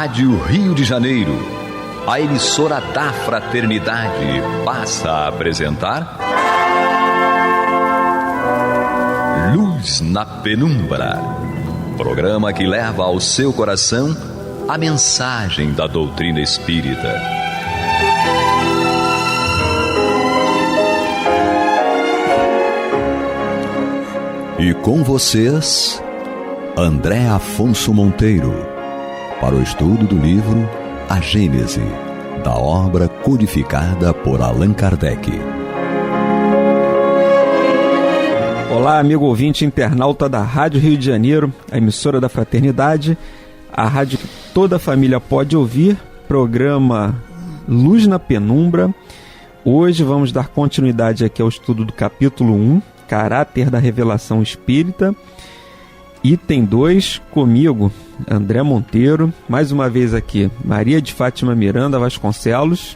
Rádio Rio de Janeiro, a emissora da Fraternidade, passa a apresentar Luz na Penumbra, programa que leva ao seu coração a mensagem da doutrina espírita. E com vocês, André Afonso Monteiro, para o estudo do livro A Gênese, da obra codificada por Allan Kardec. Olá, amigo ouvinte internauta da Rádio Rio de Janeiro, a emissora da Fraternidade, a rádio que toda a família pode ouvir, programa Luz na Penumbra. Hoje vamos dar continuidade aqui ao estudo do capítulo 1, Caráter da Revelação Espírita. Item 2, comigo, André Monteiro, mais uma vez aqui, Maria de Fátima Miranda Vasconcelos,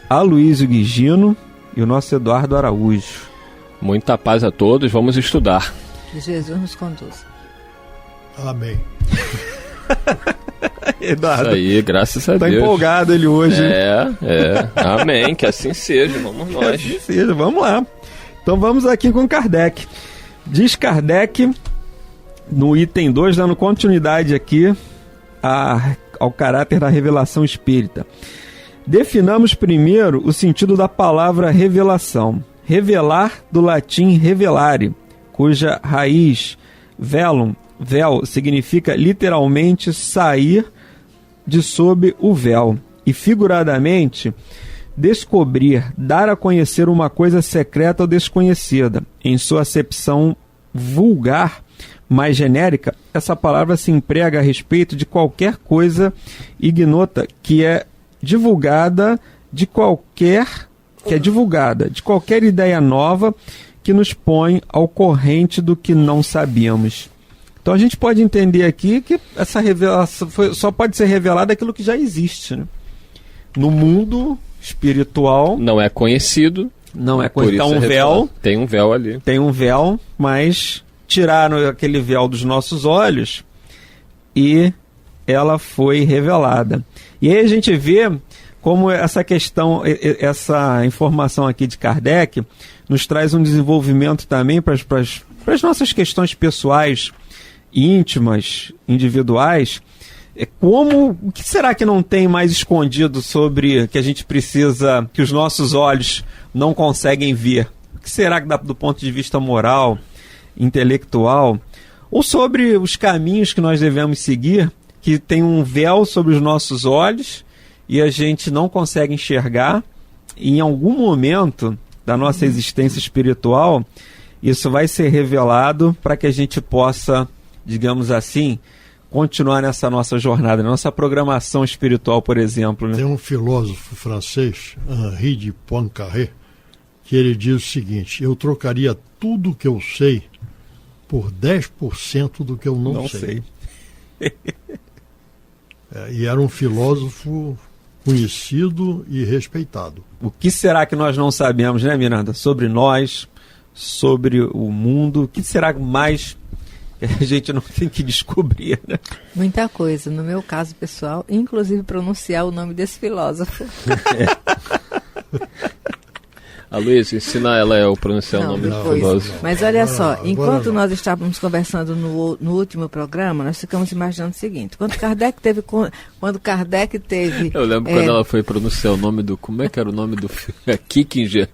Aloysio Guigino e o nosso Eduardo Araújo. Muita paz a todos, vamos estudar. Que Jesus nos conduza. Amém. Eduardo, Isso aí, graças a Deus. Tá empolgado ele hoje. Amém, que assim seja, vamos nós. Que assim seja, vamos lá. Então vamos aqui com Kardec. Diz Kardec, no item 2, dando continuidade aqui ao caráter da revelação espírita. Definamos primeiro o sentido da palavra revelação. Revelar, do latim revelare, cuja raiz velum, véu, significa literalmente sair de sob o véu, e figuradamente descobrir, dar a conhecer uma coisa secreta ou desconhecida. Em sua acepção vulgar, mais genérica, essa palavra se emprega a respeito de qualquer coisa ignota que é divulgada de qualquer ideia nova que nos põe ao corrente do que não sabíamos. Então a gente pode entender aqui que essa revelação só pode ser revelada aquilo que já existe, né? No mundo espiritual. Não é conhecido. Não é conhecido. Então, tem um véu ali. Tem um véu, mas tiraram aquele véu dos nossos olhos e ela foi revelada. E aí a gente vê como essa questão, essa informação aqui de Kardec nos traz um desenvolvimento também para as nossas questões pessoais, íntimas, individuais. O que será que não tem mais escondido sobre que a gente precisa, que os nossos olhos não conseguem ver? O que será que do ponto de vista moral, intelectual, ou sobre os caminhos que nós devemos seguir, que tem um véu sobre os nossos olhos e a gente não consegue enxergar, e em algum momento da nossa existência espiritual isso vai ser revelado para que a gente possa, digamos assim, continuar nessa nossa jornada, nossa programação espiritual, por exemplo. Né? Tem um filósofo francês, Henri de Poincaré, que ele diz o seguinte: eu trocaria tudo que eu sei por 10% do que eu não sei. E era um filósofo conhecido e respeitado. O que será que nós não sabemos, né, Miranda? Sobre nós, sobre o mundo, o que será mais que a gente não tem que descobrir, né? Muita coisa. No meu caso pessoal, inclusive pronunciar o nome desse filósofo. Aloysio, ensina ela a pronunciar o nome do filósofo. Mas olha só, enquanto nós estávamos conversando no último programa, nós ficamos imaginando o seguinte: quando Kardec teve eu lembro quando ela foi pronunciar o nome do... Como é que era o nome do filme? Kickinger.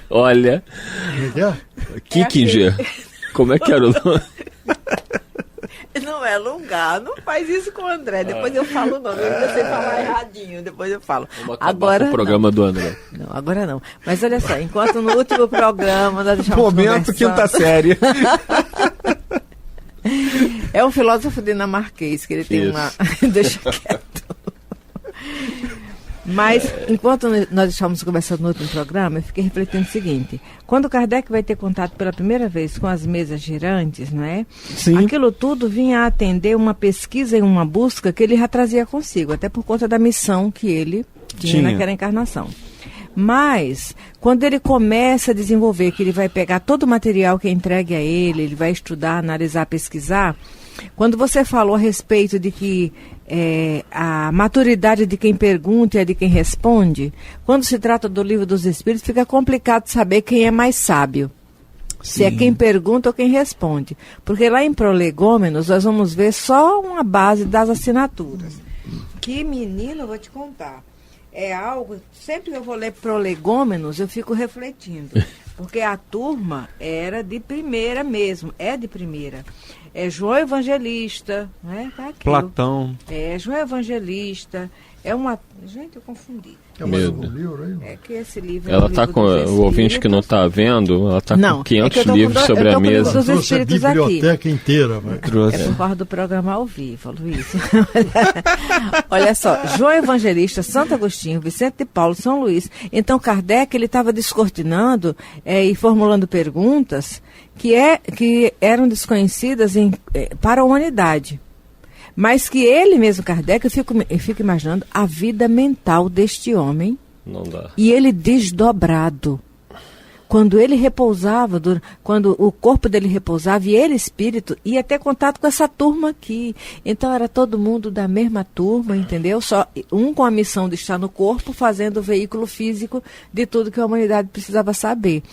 Olha. Kickinger. Como é que era o nome? Não é lugar, não faz isso com o André. Depois eu falo o nome, eu sei falar erradinho, depois eu falo. Vamos acabar com o programa do André. Não, agora não. Mas olha só, enquanto no último programa nós deixamos momento quinta série. É um filósofo dinamarquês, que ele tem uma... Deixa quieto. Mas, enquanto nós estávamos conversando no último programa, eu fiquei refletindo o seguinte: quando Kardec vai ter contato pela primeira vez com as mesas girantes, não é? Sim. Aquilo tudo vinha a atender uma pesquisa e uma busca que ele já trazia consigo, até por conta da missão que ele tinha naquela encarnação. Mas, quando ele começa a desenvolver, que ele vai pegar todo o material que é entregue a ele vai estudar, analisar, pesquisar, quando você falou a respeito de que a maturidade de quem pergunta e a de quem responde, quando se trata do Livro dos Espíritos, fica complicado saber quem é mais sábio. Sim. Se é quem pergunta ou quem responde. Porque lá em Prolegômenos nós vamos ver só uma base das assinaturas. Que, menino, eu vou te contar. É algo, sempre que eu vou ler Prolegômenos, eu fico refletindo. Porque a turma era de primeira mesmo, é de primeira. É João Evangelista, né? Tá aqui, Platão. É João Evangelista. É uma... Gente, eu confundi. É mais um livro aí? É que esse livro... Ela está com... O ouvinte que não está vendo, ela está com 500 livros sobre a mesa. Eu trouxe a biblioteca inteira. É por causa do programa ao vivo, Luiz. Olha só, João Evangelista, Santo Agostinho, Vicente de Paulo, São Luís. Então, Kardec, ele estava descortinando e formulando perguntas que eram desconhecidas para a humanidade. Mas que ele mesmo, Kardec, eu fico imaginando a vida mental deste homem. Não dá. E ele desdobrado. Quando ele repousava, quando o corpo dele repousava e ele, espírito, ia ter contato com essa turma aqui. Então era todo mundo da mesma turma, entendeu? Só um com a missão de estar no corpo, fazendo o veículo físico de tudo que a humanidade precisava saber.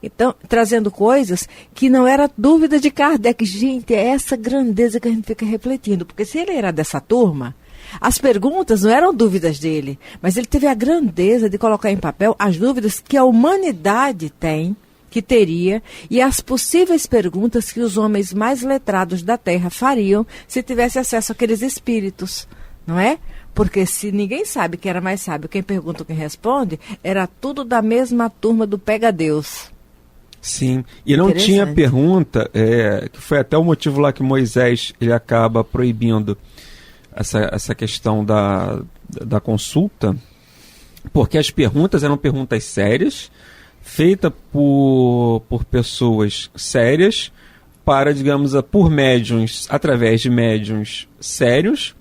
Então, trazendo coisas que não era dúvida de Kardec. Gente, é essa grandeza que a gente fica refletindo. Porque se ele era dessa turma, as perguntas não eram dúvidas dele, mas ele teve a grandeza de colocar em papel as dúvidas que a humanidade tem, que teria, e as possíveis perguntas que os homens mais letrados da Terra fariam se tivesse acesso àqueles espíritos, não é? Porque se ninguém sabe quem era mais sábio, quem pergunta ou quem responde, era tudo da mesma turma do Pega-Deus. Sim, e não tinha pergunta, que foi até o motivo lá que Moisés ele acaba proibindo essa questão da consulta, porque as perguntas eram perguntas sérias, feitas por pessoas sérias, para, digamos, por médiuns, através de médiuns sérios,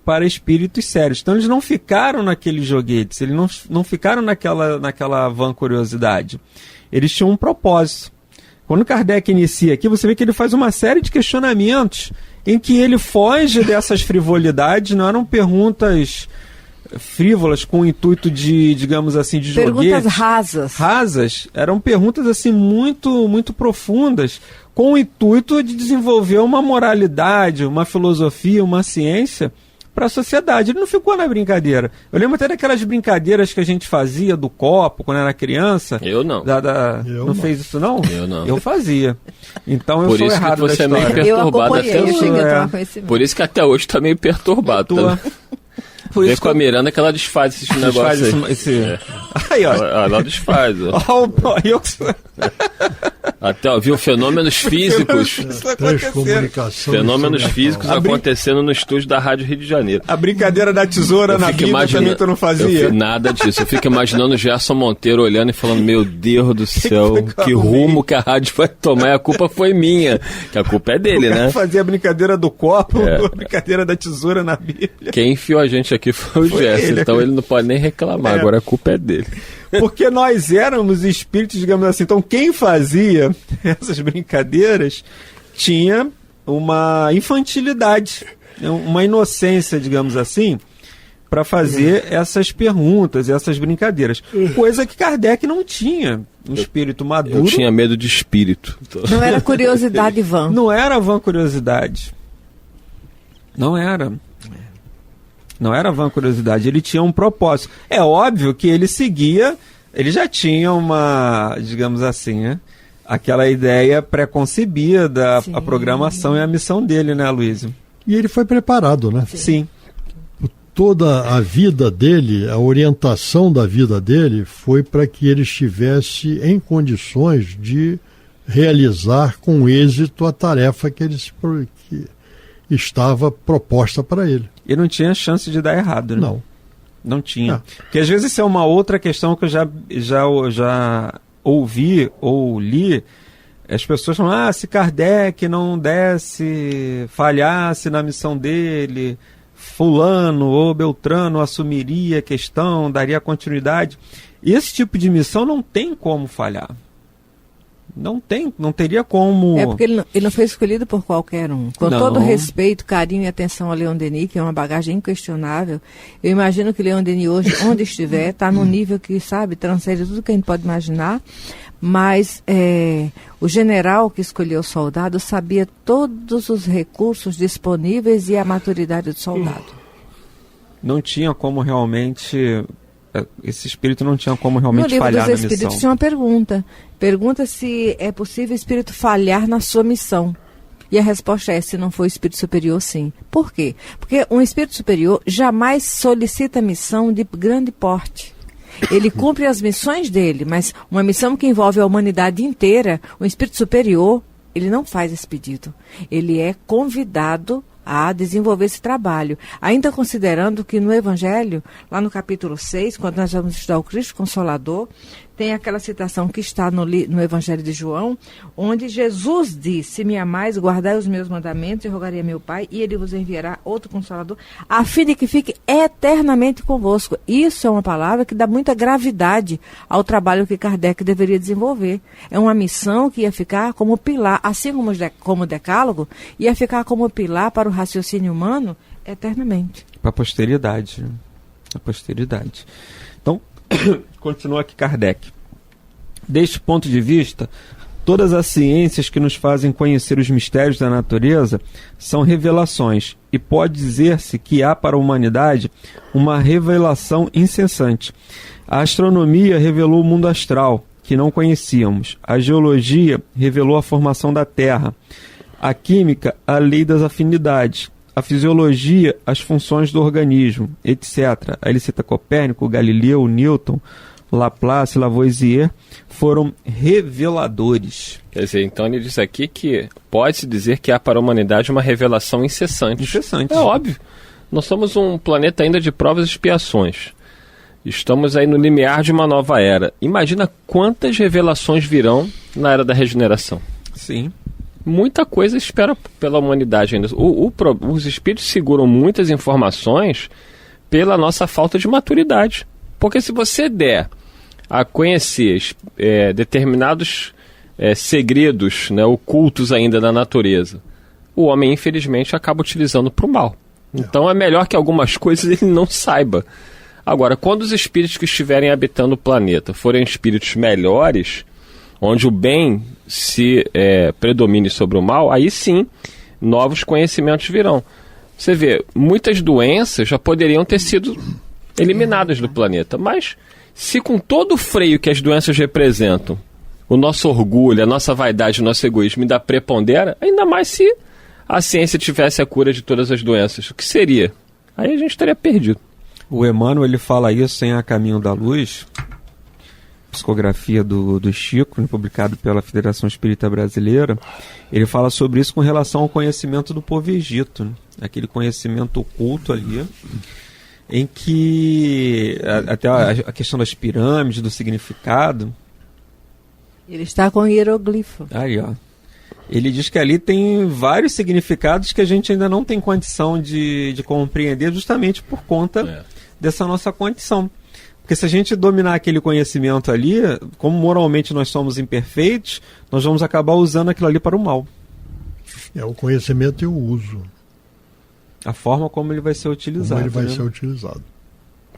para espíritos sérios. Então eles não ficaram naqueles joguetes, eles não ficaram naquela vã curiosidade. Eles tinham um propósito. Quando Kardec inicia aqui, você vê que ele faz uma série de questionamentos em que ele foge dessas frivolidades, não eram perguntas frívolas com o intuito de, digamos assim, de joguetes. Perguntas rasas. Rasas, eram perguntas assim muito, muito profundas, com o intuito de desenvolver uma moralidade, uma filosofia, uma ciência para a sociedade. Ele não ficou na brincadeira. Eu lembro até daquelas brincadeiras que a gente fazia do copo quando era criança. Eu não. Não fez isso, não? Eu não. Eu fazia. Então eu por sou errado da história. Por isso que você é meio perturbado até hoje. Por isso que até hoje está meio perturbado. Por isso com a Miranda que ela desfaz esses negócios aí. Aí, ó. Ela desfaz. Até, ó, viu fenômenos físicos. Fenômenos físicos acontecendo no estúdio da Rádio Rio de Janeiro. A brincadeira da tesoura na Bíblia também tu não fazia? Nada disso. Eu fico imaginando o Gerson Monteiro olhando e falando, meu Deus do céu, que rumo que a rádio vai tomar, e a culpa foi minha. Que a culpa é dele, né? Fazia a brincadeira do copo, a brincadeira da tesoura na Bíblia. Quem enfiou a gente aqui foi o Gerson, então ele não pode nem reclamar, agora a culpa é dele. Porque nós éramos espíritos, digamos assim. Então, quem fazia essas brincadeiras tinha uma infantilidade, uma inocência, digamos assim, para fazer essas perguntas, essas brincadeiras. Coisa que Kardec não tinha. Um espírito maduro. Eu tinha medo de espírito. Não era curiosidade vã. Não era vã curiosidade. Não era. Não era vã curiosidade, ele tinha um propósito. É óbvio que ele seguia, ele já tinha uma, digamos assim, né? Aquela ideia pré-concebida, a programação e a missão dele, né, Luísio? E ele foi preparado, né? Sim. Toda a vida dele, a orientação da vida dele foi para que ele estivesse em condições de realizar com êxito a tarefa que estava proposta para ele. E não tinha chance de dar errado, né? Não tinha. Porque às vezes isso é uma outra questão que eu já ouvi ou li. As pessoas falam, se Kardec não falhasse na missão dele, fulano ou Beltrano assumiria a questão, daria continuidade. esse tipo de missão não tem como falhar. Não teria como... É porque ele não foi escolhido por qualquer um. Com todo respeito, carinho e atenção a Leon Denis, que é uma bagagem inquestionável, eu imagino que Leon Denis hoje, onde estiver, está num nível que, sabe, transcende tudo que a gente pode imaginar, mas o general que escolheu o soldado sabia todos os recursos disponíveis e a maturidade do soldado. Não tinha como realmente... Esse espírito não tinha como realmente falhar na missão. No livro dos Espíritos tinha uma pergunta. Pergunta se é possível o espírito falhar na sua missão. E a resposta é, se não for espírito superior, sim. Por quê? Porque um espírito superior jamais solicita missão de grande porte. Ele cumpre as missões dele, mas uma missão que envolve a humanidade inteira, um espírito superior, ele não faz esse pedido. Ele é convidado a desenvolver esse trabalho. Ainda considerando que no Evangelho, lá no capítulo 6, quando nós vamos estudar o Cristo Consolador, tem aquela citação que está no Evangelho de João, onde Jesus diz, se me amais, guardai os meus mandamentos, eu rogarei a meu Pai, e ele vos enviará outro Consolador, a fim de que fique eternamente convosco. Isso é uma palavra que dá muita gravidade ao trabalho que Kardec deveria desenvolver. É uma missão que ia ficar como pilar, assim como o Decálogo, ia ficar como pilar para o raciocínio humano eternamente. Para a posteridade. A posteridade. Então, continua aqui Kardec. Deste ponto de vista, todas as ciências que nos fazem conhecer os mistérios da natureza são revelações, e pode dizer-se que há para a humanidade uma revelação incessante. A astronomia revelou o mundo astral, que não conhecíamos. A geologia revelou a formação da Terra. A química, a lei das afinidades. A fisiologia, as funções do organismo, etc. Aí ele cita Copérnico, Galileu, Newton, Laplace, Lavoisier, foram reveladores. Quer dizer, então ele diz aqui que pode-se dizer que há para a humanidade uma revelação incessante. Incessante. É óbvio. Nós somos um planeta ainda de provas e expiações. Estamos aí no limiar de uma nova era. Imagina quantas revelações virão na era da regeneração. Sim. Muita coisa espera pela humanidade ainda. Os espíritos seguram muitas informações pela nossa falta de maturidade. Porque se você der a conhecer determinados segredos, né, ocultos ainda da natureza, o homem, infelizmente, acaba utilizando para o mal. Então é melhor que algumas coisas ele não saiba. Agora, quando os espíritos que estiverem habitando o planeta forem espíritos melhores, onde o bem se predomine sobre o mal, aí sim, novos conhecimentos virão. Você vê, muitas doenças já poderiam ter sido eliminadas do planeta, mas se com todo o freio que as doenças representam, o nosso orgulho, a nossa vaidade, o nosso egoísmo ainda prepondera, ainda mais se a ciência tivesse a cura de todas as doenças, o que seria? Aí a gente estaria perdido. O Emmanuel, ele fala isso em A Caminho da Luz, psicografia do Chico, publicado pela Federação Espírita Brasileira. Ele fala sobre isso com relação ao conhecimento do povo egito, né? Aquele conhecimento oculto ali, em que até a questão das pirâmides, do significado. Ele está com hieroglifo. Aí, ó. Ele diz que ali tem vários significados que a gente ainda não tem condição de compreender, justamente por conta dessa nossa condição. Porque se a gente dominar aquele conhecimento ali, como moralmente nós somos imperfeitos, nós vamos acabar usando aquilo ali para o mal. O conhecimento e o uso. A forma como ele vai ser utilizado. Como ele vai ser utilizado.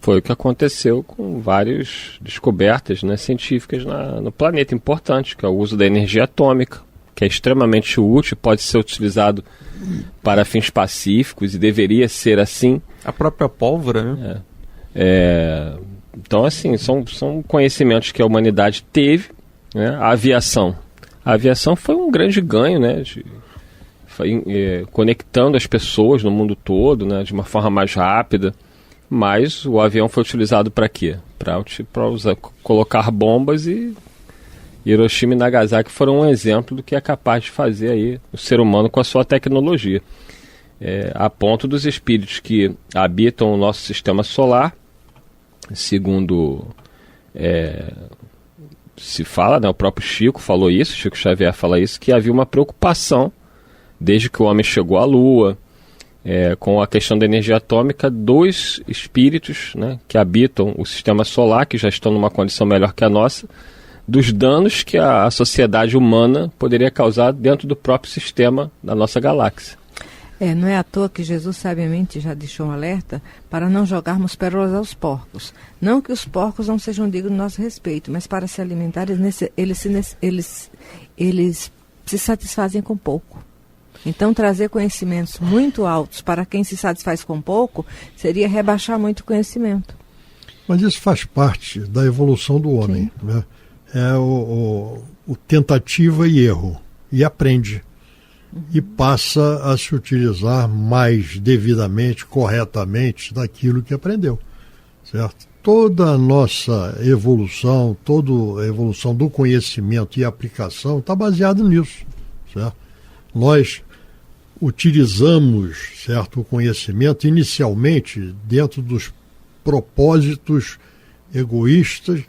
Foi o que aconteceu com várias descobertas, né, científicas no planeta importantes, que é o uso da energia atômica, que é extremamente útil, pode ser utilizado para fins pacíficos e deveria ser assim. A própria pólvora, né? Então, assim, são conhecimentos que a humanidade teve, né? A aviação foi um grande ganho, né? Conectando as pessoas no mundo todo, né? De uma forma mais rápida. Mas o avião foi utilizado para quê? Para colocar bombas, e Hiroshima e Nagasaki foram um exemplo do que é capaz de fazer aí o ser humano com a sua tecnologia. A ponto dos espíritos que habitam o nosso sistema solar, segundo se fala, né, o próprio Chico falou isso, Chico Xavier fala isso, que havia uma preocupação desde que o homem chegou à Lua, com a questão da energia atômica dos espíritos, né, que habitam o sistema solar, que já estão numa condição melhor que a nossa, dos danos que a sociedade humana poderia causar dentro do próprio sistema da nossa galáxia. Não é à toa que Jesus sabiamente já deixou um alerta para não jogarmos pérolas aos porcos. Não que os porcos não sejam dignos do nosso respeito, mas para se alimentar eles se satisfazem com pouco. Então, trazer conhecimentos muito altos para quem se satisfaz com pouco seria rebaixar muito o conhecimento. Mas isso faz parte da evolução do homem, né? É o tentativa e erro, e aprende. E passa a se utilizar mais devidamente, corretamente, daquilo que aprendeu, certo? Toda a nossa evolução, toda a evolução do conhecimento e aplicação está baseada nisso, certo? Nós utilizamos, certo, o conhecimento inicialmente dentro dos propósitos egoísticos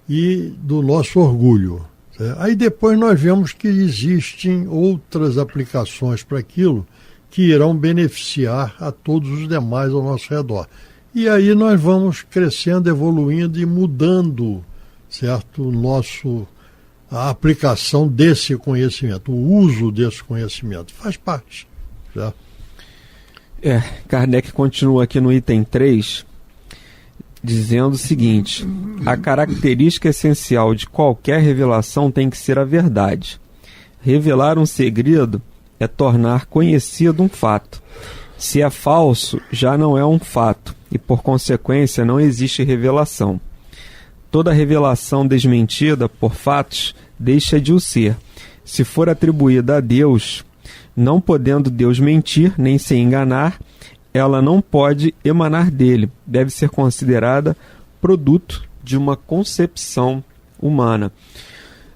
e do nosso orgulho. Certo? Aí depois nós vemos que existem outras aplicações para aquilo que irão beneficiar a todos os demais ao nosso redor. E aí nós vamos crescendo, evoluindo e mudando, certo, a aplicação desse conhecimento, o uso desse conhecimento. Faz parte. Certo? Kardec continua aqui no item 3, dizendo o seguinte: a característica essencial de qualquer revelação tem que ser a verdade. Revelar um segredo é tornar conhecido um fato. Se é falso, já não é um fato, e por consequência não existe revelação. Toda revelação desmentida por fatos deixa de o ser. Se for atribuída a Deus, não podendo Deus mentir nem se enganar, ela não pode emanar dele, deve ser considerada produto de uma concepção humana.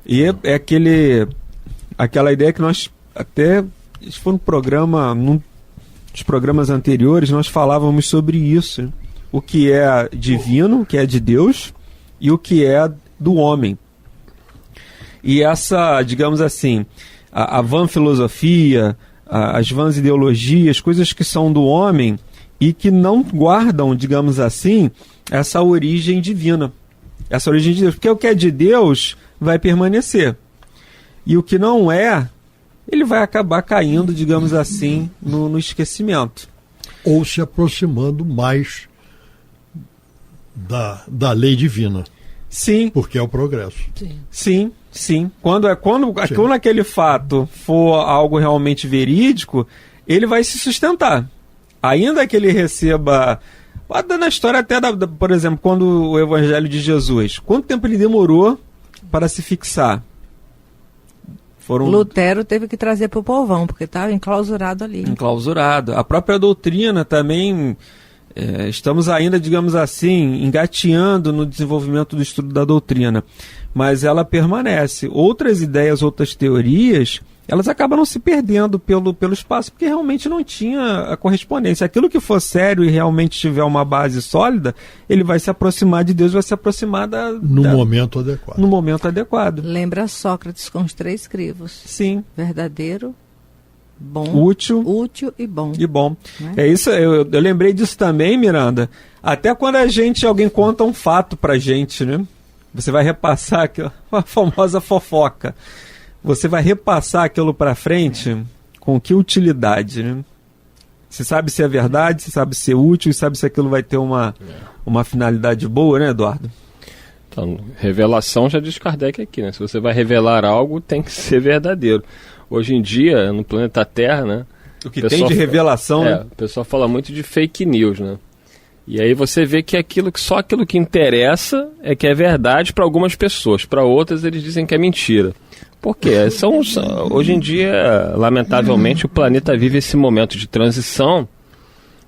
E é aquela ideia que nós até, isso foi num dos programas anteriores, nós falávamos sobre isso, o que é divino, o que é de Deus, e o que é do homem. E essa, digamos assim, a vã filosofia, as vãs ideologias, coisas que são do homem e que não guardam, digamos assim, essa origem divina. Essa origem de Deus. Porque o que é de Deus vai permanecer. E o que não é, ele vai acabar caindo, digamos assim, no esquecimento. Ou se aproximando mais da lei divina. Sim. Porque é o progresso. Sim. Quando aquele fato for algo realmente verídico, ele vai se sustentar. Ainda que ele receba... Na história até, por exemplo, quando o Evangelho de Jesus, quanto tempo ele demorou para se fixar? Lutero teve que trazer para o povão, porque estava enclausurado ali. Enclausurado. A própria doutrina também... estamos ainda, digamos assim, engateando no desenvolvimento do estudo da doutrina, mas ela permanece. Outras ideias, outras teorias, elas acabaram se perdendo pelo espaço, porque realmente não tinha a correspondência. Aquilo que for sério e realmente tiver uma base sólida, ele vai se aproximar de Deus, vai se aproximar no momento adequado. No momento adequado. Lembra Sócrates com os 3 crivos. Sim. Verdadeiro, bom, útil e bom. E bom. Né? É isso, eu lembrei disso também, Miranda. Até quando alguém conta um fato pra gente, né? Você vai repassar aquilo, a famosa fofoca. Você vai repassar aquilo pra frente com que utilidade, né? Você sabe se é verdade, você sabe se é útil, sabe se aquilo vai ter uma finalidade boa, né, Eduardo? Então, revelação já diz Kardec aqui, né? Se você vai revelar algo, tem que ser verdadeiro. Hoje em dia, no planeta Terra, né? O que tem de revelação, né? O pessoal fala muito de fake news, né? E aí você vê que só aquilo que interessa é que é verdade para algumas pessoas. Para outras, eles dizem que é mentira. Por quê? Hoje em dia, lamentavelmente, o planeta vive esse momento de transição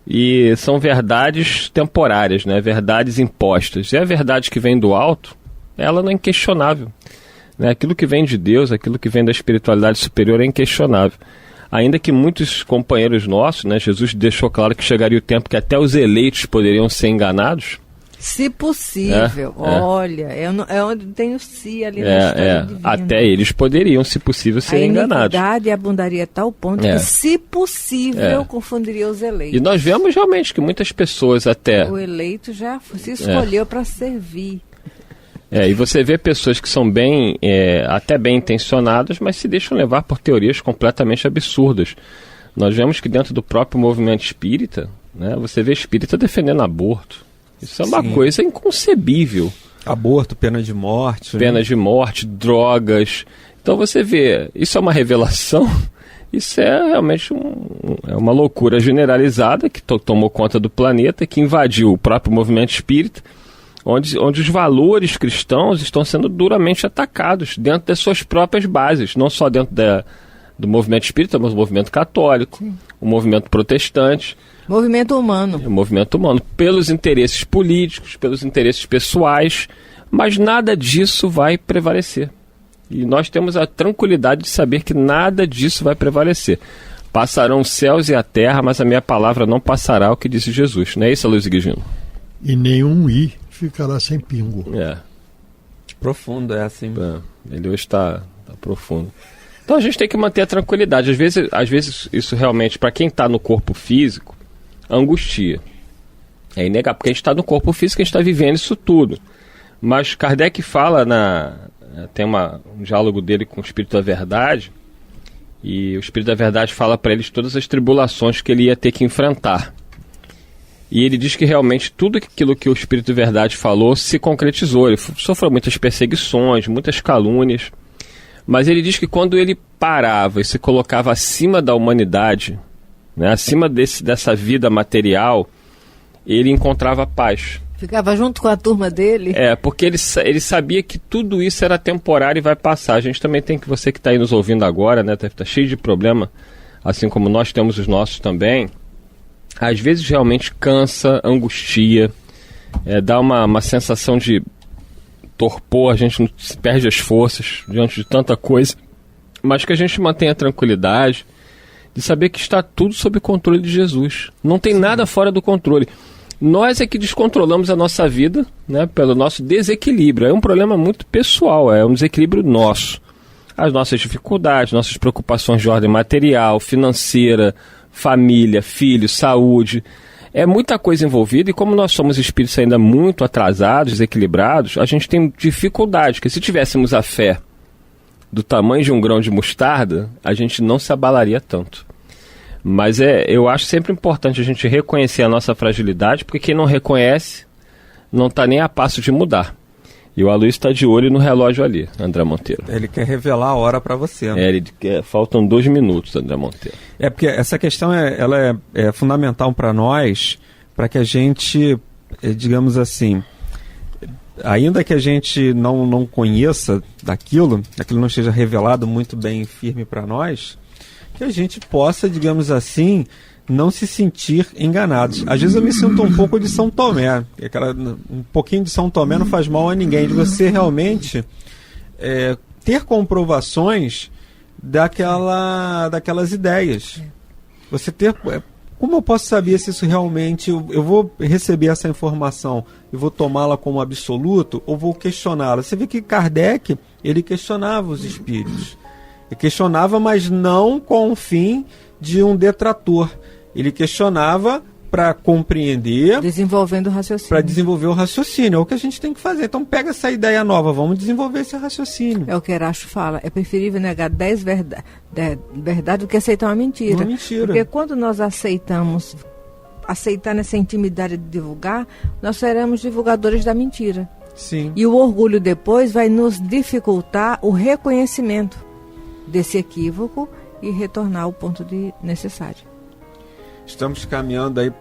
e são verdades temporárias, né? Verdades impostas. E a verdade que vem do alto, ela não é inquestionável. Aquilo que vem de Deus, aquilo que vem da espiritualidade superior é inquestionável. Ainda que muitos companheiros nossos, né, Jesus deixou claro que chegaria o tempo que até os eleitos poderiam ser enganados. Se possível. Olha, é onde tem o si ali na história divina. Até eles poderiam, se possível, ser enganados. A iniquidade abundaria a tal ponto que, se possível, confundiria os eleitos. E nós vemos realmente que muitas pessoas até... O eleito já se escolheu para servir. E você vê pessoas que são até bem intencionadas, mas se deixam levar por teorias completamente absurdas. Nós vemos que dentro do próprio movimento espírita, né, você vê espírita defendendo aborto. Isso é uma coisa inconcebível. Aborto, pena de morte. Pena de morte, drogas. Então você vê, isso é uma revelação, isso é realmente uma loucura generalizada que tomou conta do planeta, que invadiu o próprio movimento espírita, onde os valores cristãos estão sendo duramente atacados dentro das suas próprias bases, não só dentro do movimento espírita, mas o movimento católico, o movimento protestante. Movimento humano. O movimento humano, pelos interesses políticos, pelos interesses pessoais, mas nada disso vai prevalecer. E nós temos a tranquilidade de saber que nada disso vai prevalecer. Passarão os céus e a terra, mas a minha palavra não passará, o que disse Jesus. Não é isso, Luiz Guigino? E nenhum i ficará sem pingo. Profundo, assim. Ele hoje está profundo. Então a gente tem que manter a tranquilidade. Às vezes isso realmente, para quem está no corpo físico, angustia. É inegável, porque a gente está no corpo físico, a gente está vivendo isso tudo. Mas Kardec fala, tem um diálogo dele com o Espírito da Verdade, e o Espírito da Verdade fala para eles todas as tribulações que ele ia ter que enfrentar. E ele diz que realmente tudo aquilo que o Espírito da Verdade falou se concretizou. Ele sofreu muitas perseguições, muitas calúnias. Mas ele diz que quando ele parava e se colocava acima da humanidade, né, acima dessa vida material, ele encontrava paz. Ficava junto com a turma dele? Porque ele sabia que tudo isso era temporário e vai passar. A gente também tem que, você que está aí nos ouvindo agora, né, tá cheio de problema, assim como nós temos os nossos também, às vezes realmente cansa, angustia, dá uma sensação de torpor, a gente perde as forças diante de tanta coisa, mas que a gente mantenha a tranquilidade de saber que está tudo sob controle de Jesus. Não tem nada fora do controle. Nós é que descontrolamos a nossa vida, né, pelo nosso desequilíbrio. É um problema muito pessoal, é um desequilíbrio nosso. As nossas dificuldades, nossas preocupações de ordem material, financeira, família, filho, saúde. É muita coisa envolvida, e como nós somos espíritos ainda muito atrasados, desequilibrados, a gente tem dificuldade, porque se tivéssemos a fé do tamanho de um grão de mostarda, a gente não se abalaria tanto. Mas eu acho sempre importante a gente reconhecer a nossa fragilidade, porque quem não reconhece não está nem a passo de mudar. E o Aloysio está de olho no relógio ali, André Monteiro. Ele quer revelar a hora para você. Né? Faltam 2 minutos, André Monteiro. Porque essa questão ela é fundamental para nós, para que a gente, digamos assim, ainda que a gente não conheça aquilo não esteja revelado muito bem firme para nós, que a gente possa, digamos assim, não se sentir enganados. Às vezes eu me sinto um pouco de São Tomé. Um pouquinho de São Tomé não faz mal a ninguém. De você realmente ter comprovações daquelas ideias. Você ter... Como eu posso saber se isso realmente... Eu vou receber essa informação e vou tomá-la como absoluto ou vou questioná-la? Você vê que Kardec, ele questionava os espíritos. Ele questionava, mas não com o fim de um detrator. Ele questionava para compreender... Desenvolvendo o raciocínio. Para desenvolver o raciocínio. É o que a gente tem que fazer. Então pega essa ideia nova, vamos desenvolver esse raciocínio. É o que Erasto fala. É preferível negar 10 verdades do que aceitar uma mentira. Uma mentira. Porque quando nós aceitar nessa intimidade de divulgar, nós seremos divulgadores da mentira. Sim. E o orgulho depois vai nos dificultar o reconhecimento desse equívoco e retornar ao ponto necessário. Estamos caminhando aí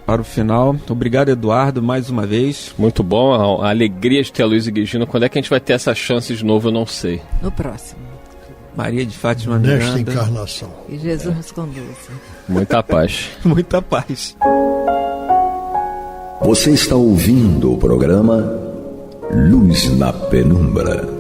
para o final. Obrigado, Eduardo, mais uma vez. Muito bom, a alegria de ter a Luiz Guigino. Quando é que a gente vai ter essa chance de novo, eu não sei. No próximo. Maria de Fátima Nesta Miranda. encarnação. E Jesus nos conduza. Muita paz. Muita paz. Você está ouvindo o programa Luz na Penumbra.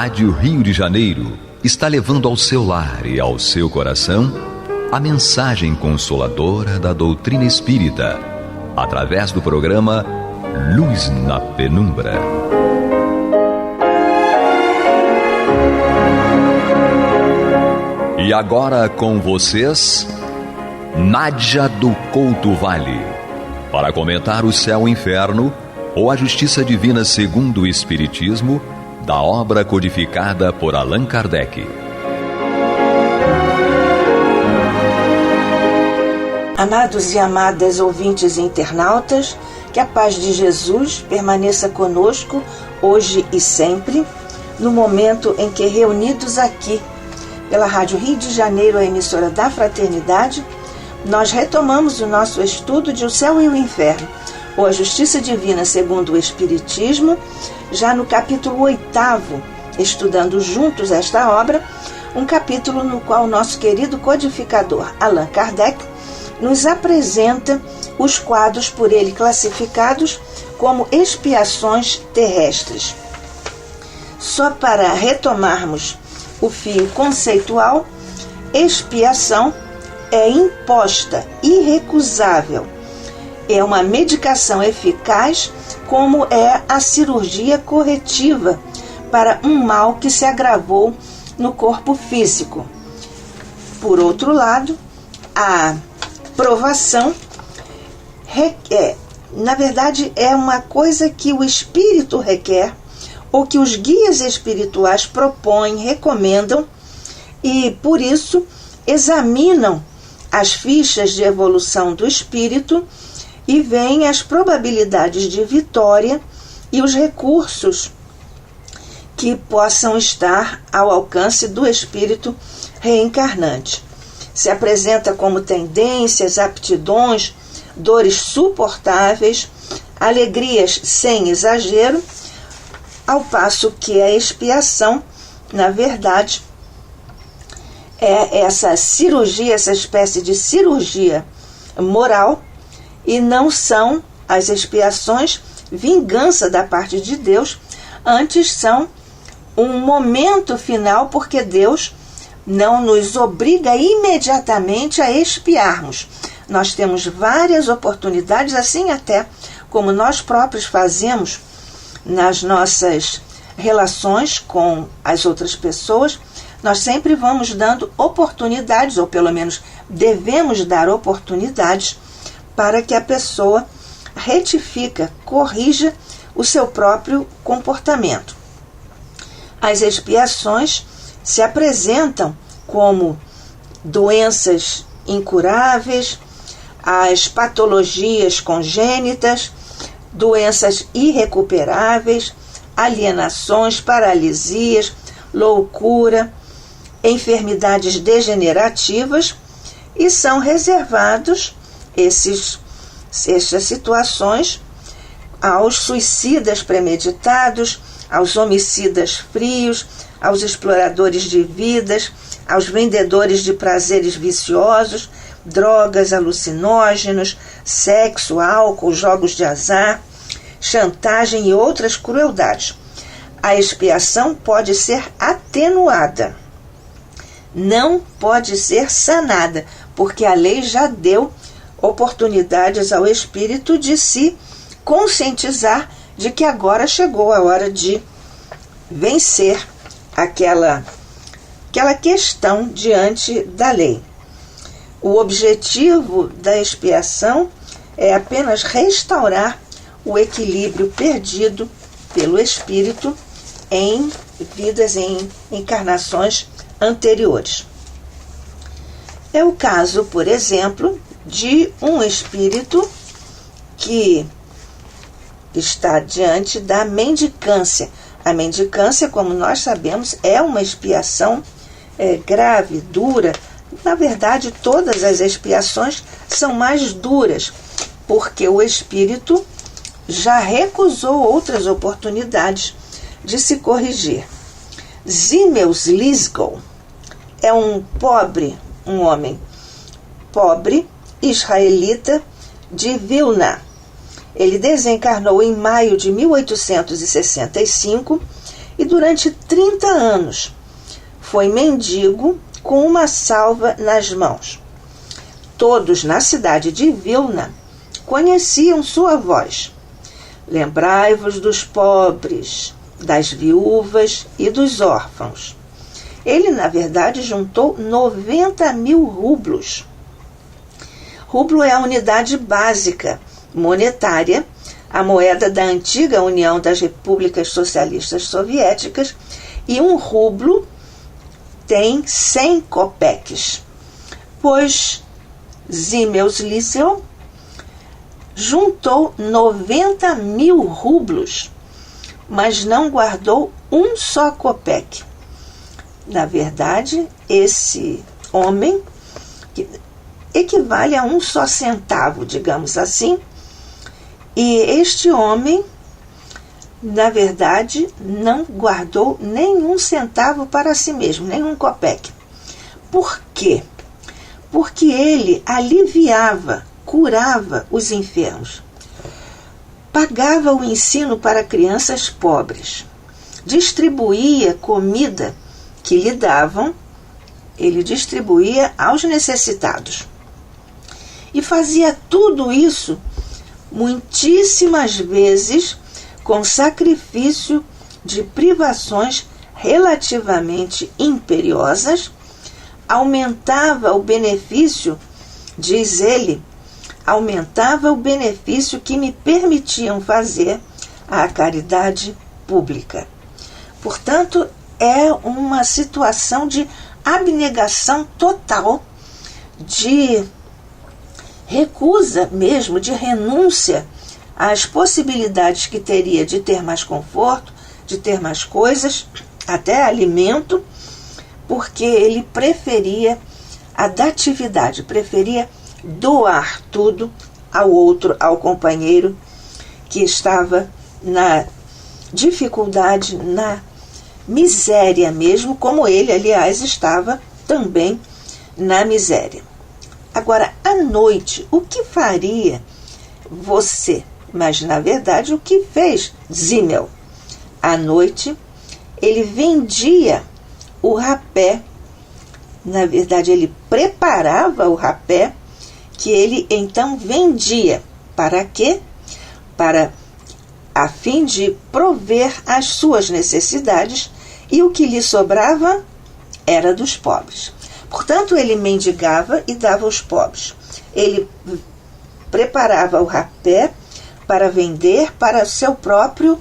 Rádio Rio de Janeiro está levando ao seu lar e ao seu coração a mensagem consoladora da doutrina espírita, através do programa Luz na Penumbra. E agora com vocês, Nádia do Couto Vale, para comentar o céu e o inferno ou a justiça divina segundo o Espiritismo, da obra codificada por Allan Kardec. Amados e amadas ouvintes e internautas, que a paz de Jesus permaneça conosco hoje e sempre, no momento em que, reunidos aqui pela Rádio Rio de Janeiro, a emissora da Fraternidade, nós retomamos o nosso estudo de O Céu e o Inferno, ou a Justiça Divina segundo o Espiritismo, já no capítulo 8º, estudando juntos esta obra, um capítulo no qual o nosso querido codificador Allan Kardec nos apresenta os quadros por ele classificados como expiações terrestres. Só para retomarmos o fio conceitual, expiação é imposta, irrecusável. É uma medicação eficaz, como é a cirurgia corretiva para um mal que se agravou no corpo físico. Por outro lado, a provação na verdade, é uma coisa que o espírito requer, ou que os guias espirituais propõem, recomendam, e por isso examinam as fichas de evolução do espírito e veem as probabilidades de vitória e os recursos que possam estar ao alcance do espírito reencarnante. Se apresenta como tendências, aptidões, dores suportáveis, alegrias sem exagero, ao passo que a expiação, na verdade, é essa cirurgia, essa espécie de cirurgia moral, e não são as expiações vingança da parte de Deus, antes são um momento final, porque Deus não nos obriga imediatamente a expiarmos. Nós temos várias oportunidades, assim até como nós próprios fazemos nas nossas relações com as outras pessoas, nós sempre vamos dando oportunidades, ou pelo menos devemos dar oportunidades, para que a pessoa retifique, corrija o seu próprio comportamento. As expiações se apresentam como doenças incuráveis, as patologias congênitas, doenças irrecuperáveis, alienações, paralisias, loucura, enfermidades degenerativas, e são reservados essas situações aos suicidas premeditados, aos homicidas frios, aos exploradores de vidas, aos vendedores de prazeres viciosos, drogas, alucinógenos, sexo, álcool, jogos de azar, chantagem e outras crueldades. A expiação pode ser atenuada, não pode ser sanada, porque a lei já deu oportunidades ao espírito de se conscientizar de que agora chegou a hora de vencer aquela questão diante da lei. O objetivo da expiação é apenas restaurar o equilíbrio perdido pelo espírito em vidas, em encarnações anteriores. É o caso, por exemplo, de um espírito que está diante da mendicância. A mendicância, como nós sabemos, é uma expiação grave, dura. Na verdade, todas as expiações são mais duras, porque o espírito já recusou outras oportunidades de se corrigir. Zimeus Lisgow é um homem pobre, israelita, de Vilna. Ele desencarnou em maio de 1865 e durante 30 anos foi mendigo com uma salva nas mãos. Todos na cidade de Vilna conheciam sua voz. Lembrai-vos dos pobres, das viúvas e dos órfãos. Ele, na verdade, juntou 90.000 rublos. Rublo é a unidade básica monetária, a moeda da antiga União das Repúblicas Socialistas Soviéticas, e um rublo tem 100 copeques, pois Zimels Lisel juntou 90.000 rublos, mas não guardou um só copeque. Na verdade, esse homem equivale a um só centavo, digamos assim, e este homem, na verdade, não guardou nenhum centavo para si mesmo, nenhum copeque. Por quê? Porque ele aliviava, curava os enfermos, pagava o ensino para crianças pobres, distribuía comida que lhe davam, ele distribuía aos necessitados. E fazia tudo isso muitíssimas vezes com sacrifício de privações relativamente imperiosas, aumentava o benefício, diz ele, aumentava o benefício que me permitiam fazer à caridade pública. Portanto, é uma situação de abnegação total, de recusa mesmo, de renúncia às possibilidades que teria de ter mais conforto, de ter mais coisas, até alimento, porque ele preferia a datividade, preferia doar tudo ao outro, ao companheiro que estava na dificuldade, na miséria mesmo, como ele, aliás, estava também na miséria. Agora, à noite, o que faria você? Mas, na verdade, o que fez Zimel? À noite, ele vendia o rapé. Na verdade, ele preparava o rapé, que ele então vendia. Para quê? A fim de prover as suas necessidades, e o que lhe sobrava era dos pobres. Portanto, ele mendigava e dava aos pobres. Ele preparava o rapé para vender para o seu próprio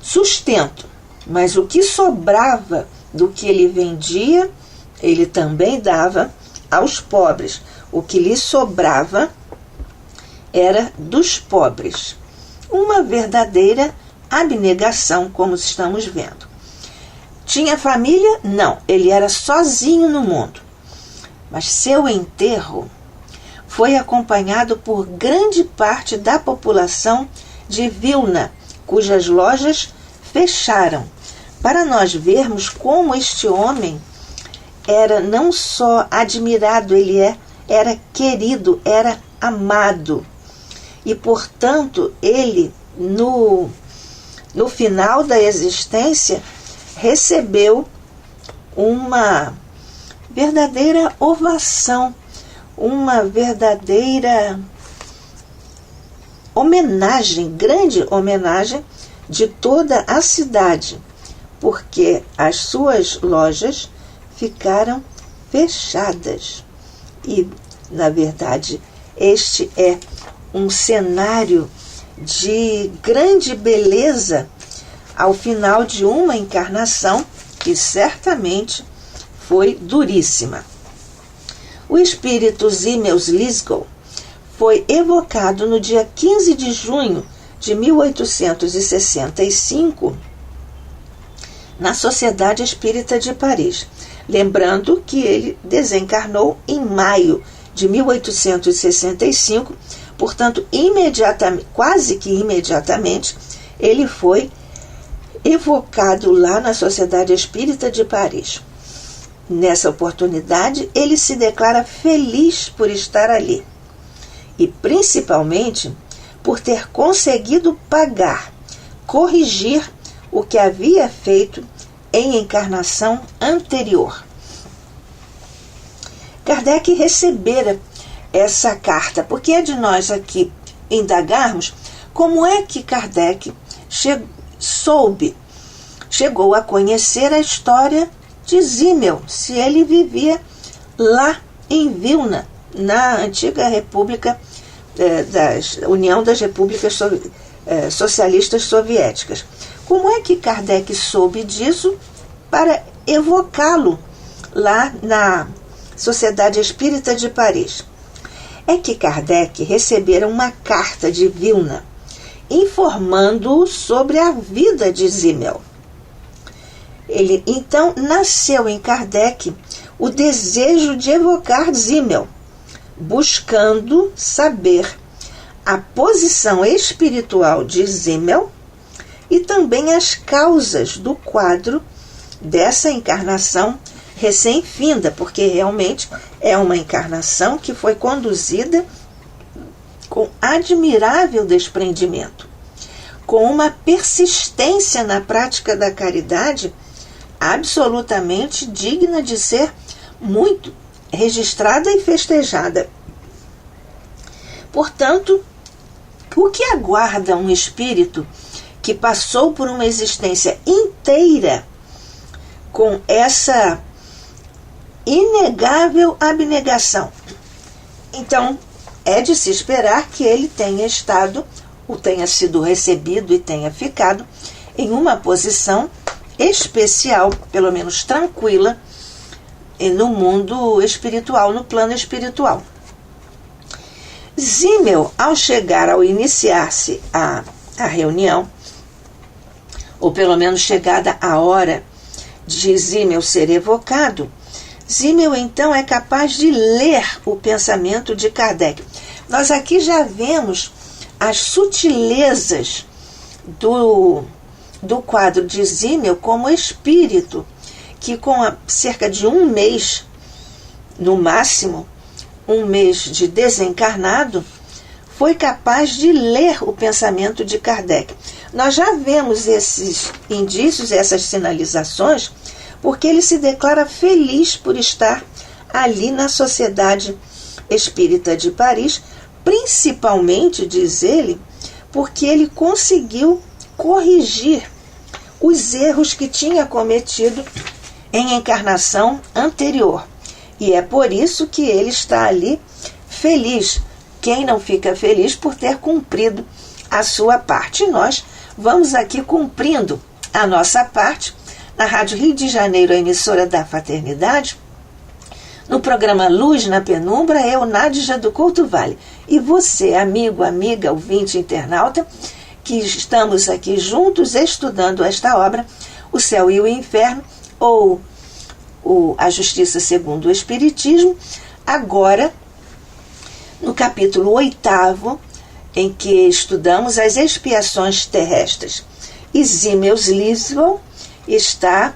sustento. Mas o que sobrava do que ele vendia, ele também dava aos pobres. O que lhe sobrava era dos pobres. Uma verdadeira abnegação, como estamos vendo. Tinha família? Não, ele era sozinho no mundo. Mas seu enterro foi acompanhado por grande parte da população de Vilna, cujas lojas fecharam, para nós vermos como este homem era não só admirado, ele era querido, era amado. E, portanto, ele, no final da existência, recebeu uma verdadeira ovação, uma verdadeira homenagem, grande homenagem de toda a cidade, porque as suas lojas ficaram fechadas. E, na verdade, este é um cenário de grande beleza ao final de uma encarnação que certamente foi duríssima. O espírito Zimels Lisel foi evocado no dia 15 de junho de 1865 na Sociedade Espírita de Paris. Lembrando que ele desencarnou em maio de 1865, portanto, quase que imediatamente, ele foi evocado lá na Sociedade Espírita de Paris. Nessa oportunidade, ele se declara feliz por estar ali e, principalmente, por ter conseguido corrigir o que havia feito em encarnação anterior. Kardec recebera essa carta, porque é de nós aqui indagarmos como é que Kardec chegou a conhecer a história de Zimmel, se ele vivia lá em Vilna, na antiga República União das Repúblicas Socialistas Soviéticas. Como é que Kardec soube disso para evocá-lo lá na Sociedade Espírita de Paris? É que Kardec recebera uma carta de Vilna informando-o sobre a vida de Zimmel. Ele então nasceu em Kardec o desejo de evocar Zimmel, buscando saber a posição espiritual de Zimmel e também as causas do quadro dessa encarnação recém-finda, porque realmente é uma encarnação que foi conduzida com admirável desprendimento, com uma persistência na prática da caridade absolutamente digna de ser muito registrada e festejada. Portanto, o que aguarda um espírito que passou por uma existência inteira com essa inegável abnegação? Então, é de se esperar que ele tenha sido recebido e tenha ficado em uma posição especial, pelo menos tranquila, no mundo espiritual, no plano espiritual. Zimmel, ao iniciar-se a reunião, ou pelo menos chegada a hora de Zimmel ser evocado, Zimmel então é capaz de ler o pensamento de Kardec. Nós aqui já vemos as sutilezas do quadro de Zimmel como espírito, que com cerca de um mês, no máximo, um mês de desencarnado, foi capaz de ler o pensamento de Kardec. Nós já vemos esses indícios, essas sinalizações, porque ele se declara feliz por estar ali na Sociedade Espírita de Paris, principalmente, diz ele, porque ele conseguiu corrigir os erros que tinha cometido em encarnação anterior. E é por isso que ele está ali feliz. Quem não fica feliz por ter cumprido a sua parte? E nós vamos aqui cumprindo a nossa parte na Rádio Rio de Janeiro, a emissora da Fraternidade, no programa Luz na Penumbra, eu, Nádija do Couto Vale. E você, amigo, amiga, ouvinte, internauta, que estamos aqui juntos estudando esta obra, O Céu e o Inferno, ou A Justiça segundo o Espiritismo, agora no capítulo 8º, em que estudamos as expiações terrestres. E Zimmel Liswell está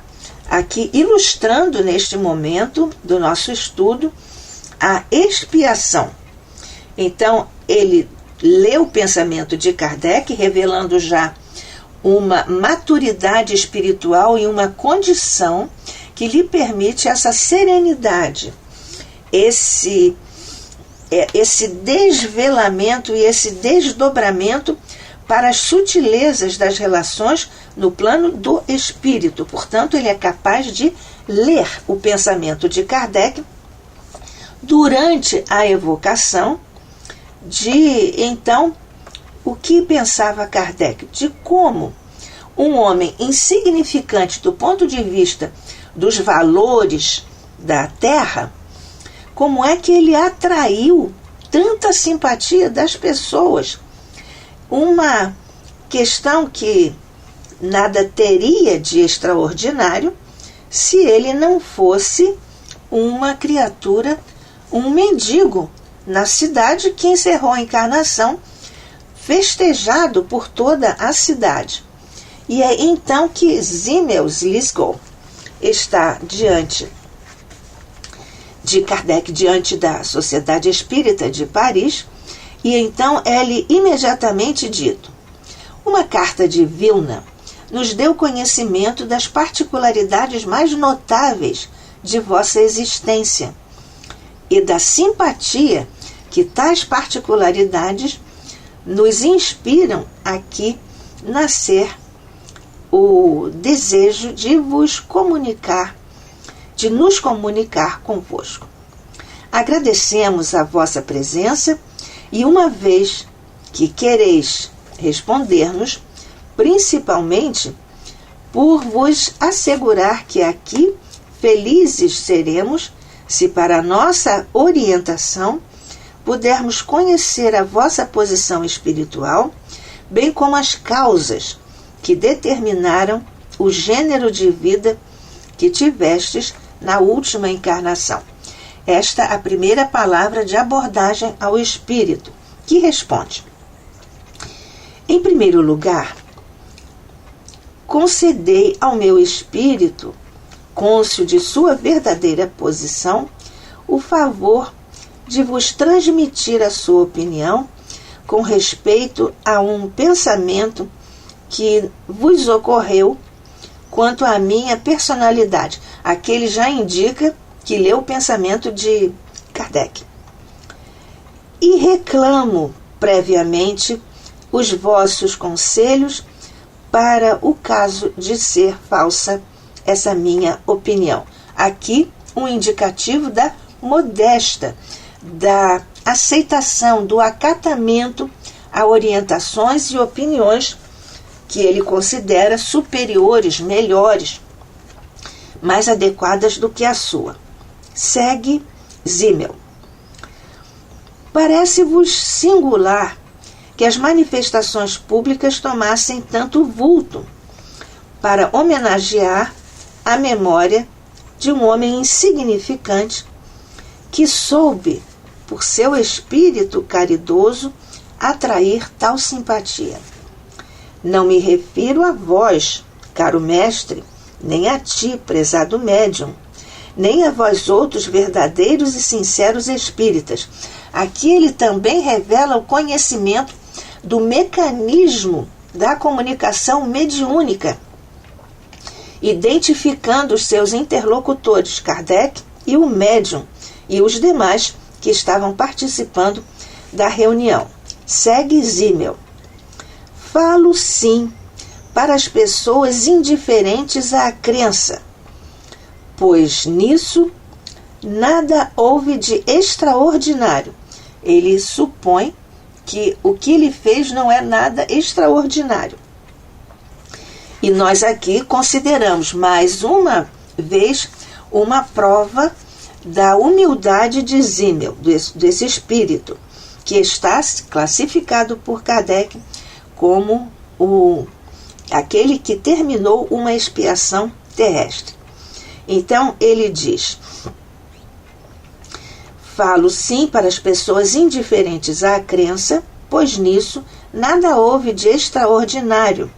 aqui ilustrando neste momento do nosso estudo a expiação. Então, ele leu o pensamento de Kardec, revelando já uma maturidade espiritual e uma condição que lhe permite essa serenidade, esse desvelamento e esse desdobramento para as sutilezas das relações no plano do espírito. Portanto, ele é capaz de ler o pensamento de Kardec durante a evocação de, então, o que pensava Kardec? De como um homem insignificante do ponto de vista dos valores da Terra, como é que ele atraiu tanta simpatia das pessoas. Uma questão que nada teria de extraordinário se ele não fosse uma criatura, um mendigo na cidade que encerrou a encarnação, festejado por toda a cidade. E é então que Zimmel Liswell está diante de Kardec, diante da Sociedade Espírita de Paris, e então é-lhe imediatamente dito: uma carta de Vilna nos deu conhecimento das particularidades mais notáveis de vossa existência e da simpatia que tais particularidades nos inspiram aqui nascer o desejo de vos comunicar, de nos comunicar convosco. Agradecemos a vossa presença e, uma vez que quereis responder-nos, principalmente por vos assegurar que aqui felizes seremos se para nossa orientação pudermos conhecer a vossa posição espiritual, bem como as causas que determinaram o gênero de vida que tivestes na última encarnação. Esta é a primeira palavra de abordagem ao espírito, que responde: em primeiro lugar, concedei ao meu espírito, cônscio de sua verdadeira posição, o favor de vos transmitir a sua opinião com respeito a um pensamento que vos ocorreu quanto à minha personalidade. Aqui ele já indica que leu o pensamento de Kardec. E reclamo previamente os vossos conselhos para o caso de ser falsa essa minha opinião. Aqui um indicativo da modesta, da aceitação, do acatamento a orientações e opiniões que ele considera superiores, melhores, mais adequadas do que a sua. Segue Zimmel. Parece-vos singular que as manifestações públicas tomassem tanto vulto para homenagear a memória de um homem insignificante que soube, por seu espírito caridoso, atrair tal simpatia. Não me refiro a vós, caro mestre, nem a ti, prezado médium, nem a vós outros verdadeiros e sinceros espíritas. Aqui ele também revela o conhecimento do mecanismo da comunicação mediúnica, identificando os seus interlocutores, Kardec e o médium, e os demais que estavam participando da reunião. Segue Zimmel. Falo sim para as pessoas indiferentes à crença, pois nisso nada houve de extraordinário. Ele supõe que o que ele fez não é nada extraordinário. E nós aqui consideramos mais uma vez uma prova da humildade de Zimmel, desse espírito, que está classificado por Kardec como aquele que terminou uma expiação terrestre. Então ele diz: falo sim para as pessoas indiferentes à crença, pois nisso nada houve de extraordinário.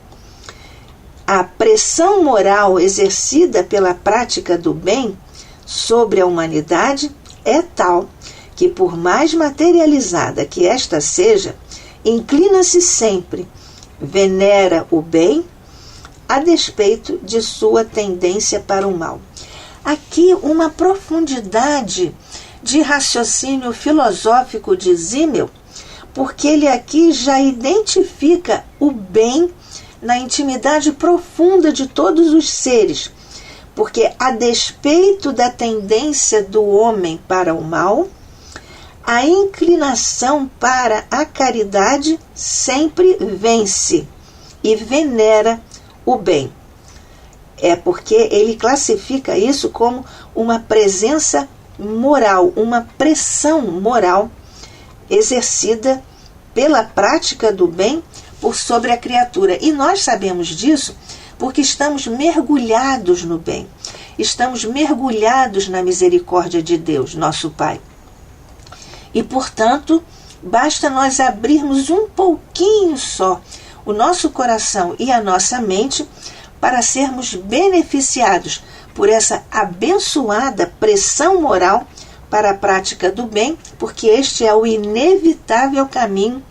A pressão moral exercida pela prática do bem sobre a humanidade é tal que, por mais materializada que esta seja, inclina-se sempre, venera o bem, a despeito de sua tendência para o mal. Aqui uma profundidade de raciocínio filosófico de Zimmel, porque ele aqui já identifica o bem na intimidade profunda de todos os seres, porque a despeito da tendência do homem para o mal, a inclinação para a caridade sempre vence e venera o bem. É porque ele classifica isso como uma presença moral, uma pressão moral exercida pela prática do bem por sobre a criatura. E nós sabemos disso porque estamos mergulhados no bem, estamos mergulhados na misericórdia de Deus, nosso Pai. E, portanto, basta nós abrirmos um pouquinho só o nosso coração e a nossa mente para sermos beneficiados por essa abençoada pressão moral para a prática do bem, porque este é o inevitável caminho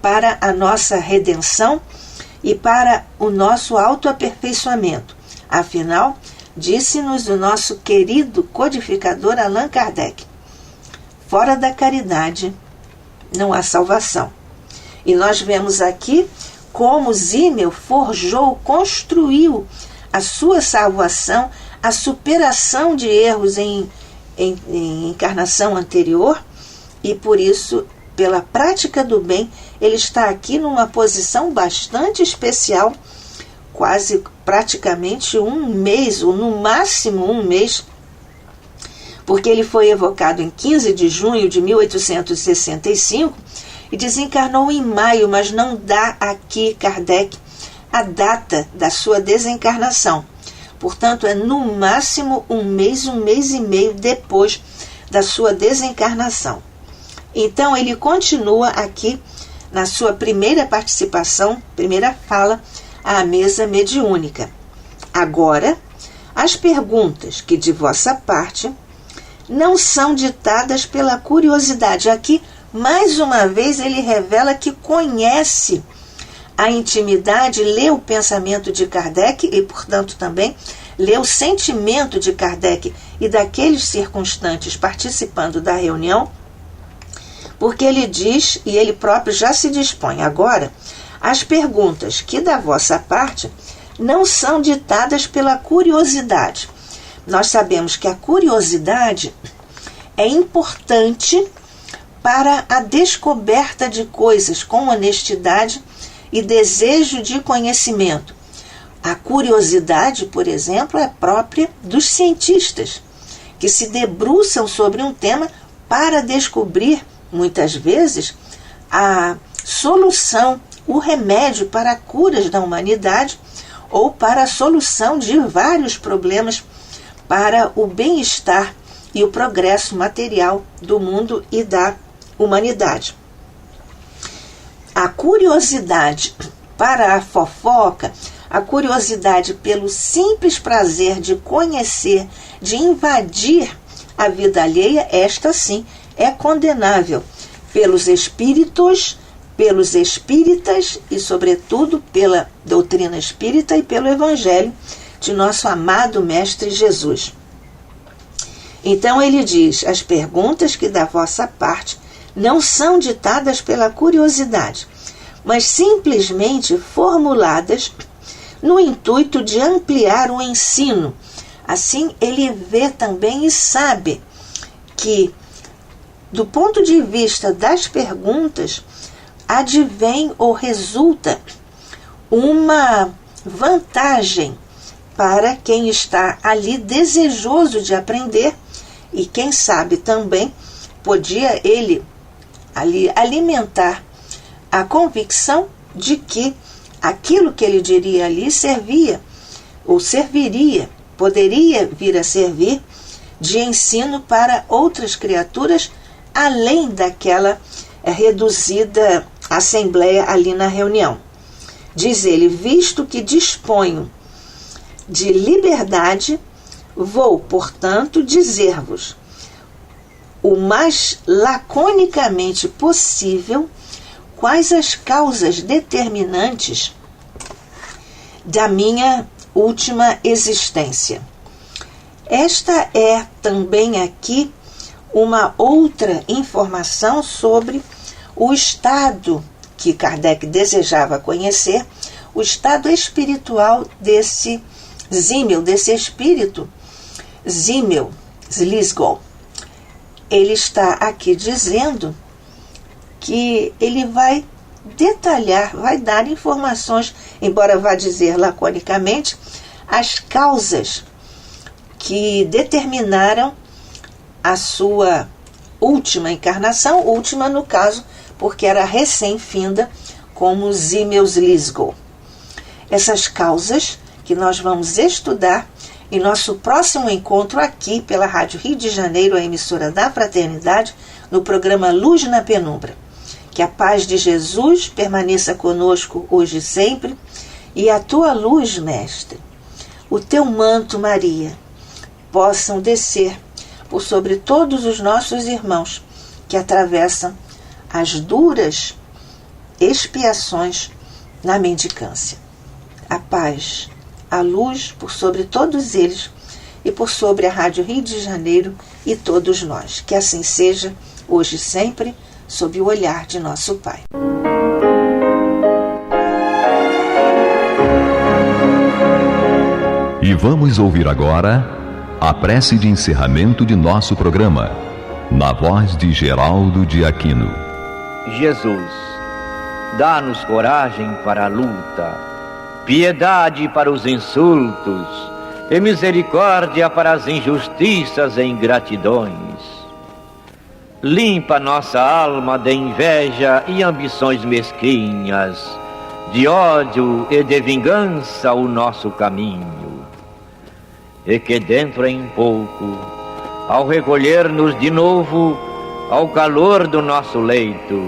para a nossa redenção e para o nosso autoaperfeiçoamento. Afinal, disse-nos o nosso querido codificador Allan Kardec: fora da caridade não há salvação. E nós vemos aqui como Zimmel forjou, construiu a sua salvação, a superação de erros em encarnação anterior, e por isso, pela prática do bem, ele está aqui numa posição bastante especial, praticamente um mês, ou no máximo um mês, porque ele foi evocado em 15 de junho de 1865 e desencarnou em maio, mas não dá aqui, Kardec, a data da sua desencarnação. Portanto, é no máximo um mês e meio depois da sua desencarnação. Então, ele continua aqui na sua primeira participação, primeira fala, à mesa mediúnica. Agora, as perguntas que de vossa parte não são ditadas pela curiosidade. Aqui, mais uma vez, ele revela que conhece a intimidade, lê o pensamento de Kardec e, portanto, também lê o sentimento de Kardec e daqueles circunstantes participando da reunião, porque ele diz, e ele próprio já se dispõe agora, as perguntas que da vossa parte não são ditadas pela curiosidade. Nós sabemos que a curiosidade é importante para a descoberta de coisas com honestidade e desejo de conhecimento. A curiosidade, por exemplo, é própria dos cientistas, que se debruçam sobre um tema para descobrir, muitas vezes, a solução, o remédio para curas da humanidade ou para a solução de vários problemas para o bem-estar e o progresso material do mundo e da humanidade. A curiosidade para a fofoca, a curiosidade pelo simples prazer de conhecer, de invadir a vida alheia, esta sim é condenável pelos espíritos, pelos espíritas e, sobretudo, pela doutrina espírita e pelo Evangelho de nosso amado Mestre Jesus. Então ele diz: as perguntas que da vossa parte não são ditadas pela curiosidade, mas simplesmente formuladas no intuito de ampliar o ensino. Assim, ele vê também e sabe que, do ponto de vista das perguntas, advém ou resulta uma vantagem para quem está ali desejoso de aprender, e quem sabe também podia ele ali alimentar a convicção de que aquilo que ele diria ali servia ou serviria, poderia vir a servir de ensino para outras criaturas, além daquela reduzida assembleia ali na reunião. Diz ele: visto que disponho de liberdade, vou, portanto, dizer-vos o mais laconicamente possível quais as causas determinantes da minha última existência. Esta é também aqui uma outra informação sobre o estado que Kardec desejava conhecer, o estado espiritual desse Zimmel, desse espírito Zimmel Lisgol. Ele está aqui dizendo que ele vai detalhar, vai dar informações, embora vá dizer laconicamente, as causas que determinaram a sua última encarnação, última no caso, porque era recém-finda, como Zimmel Lisgol. Essas causas que nós vamos estudar em nosso próximo encontro aqui pela Rádio Rio de Janeiro, a emissora da Fraternidade, no programa Luz na Penumbra. Que a paz de Jesus permaneça conosco hoje e sempre, e a tua luz, Mestre, o teu manto, Maria, possam descer por sobre todos os nossos irmãos que atravessam as duras expiações na mendicância. A paz, a luz por sobre todos eles e por sobre a Rádio Rio de Janeiro e todos nós. Que assim seja, hoje e sempre, sob o olhar de nosso Pai. E vamos ouvir agora a prece de encerramento de nosso programa, na voz de Geraldo de Aquino. Jesus, dá-nos coragem para a luta, piedade para os insultos e misericórdia para as injustiças e ingratidões. Limpa nossa alma de inveja e ambições mesquinhas, de ódio e de vingança o nosso caminho. E que dentro em pouco, ao recolher-nos de novo ao calor do nosso leito,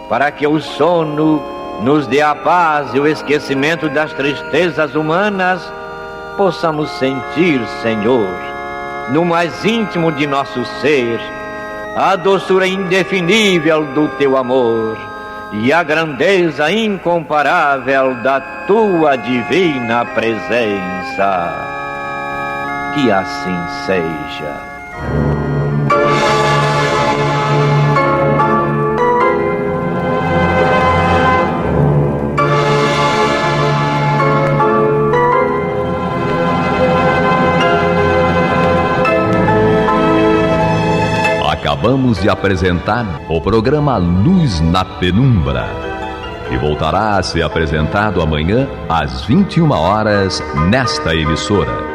para que o sono nos dê a paz e o esquecimento das tristezas humanas, possamos sentir, Senhor, no mais íntimo de nosso ser, a doçura indefinível do Teu amor e a grandeza incomparável da Tua divina presença. Que assim seja. Acabamos de apresentar o programa Luz na Penumbra, que voltará a ser apresentado amanhã às 21 horas nesta emissora.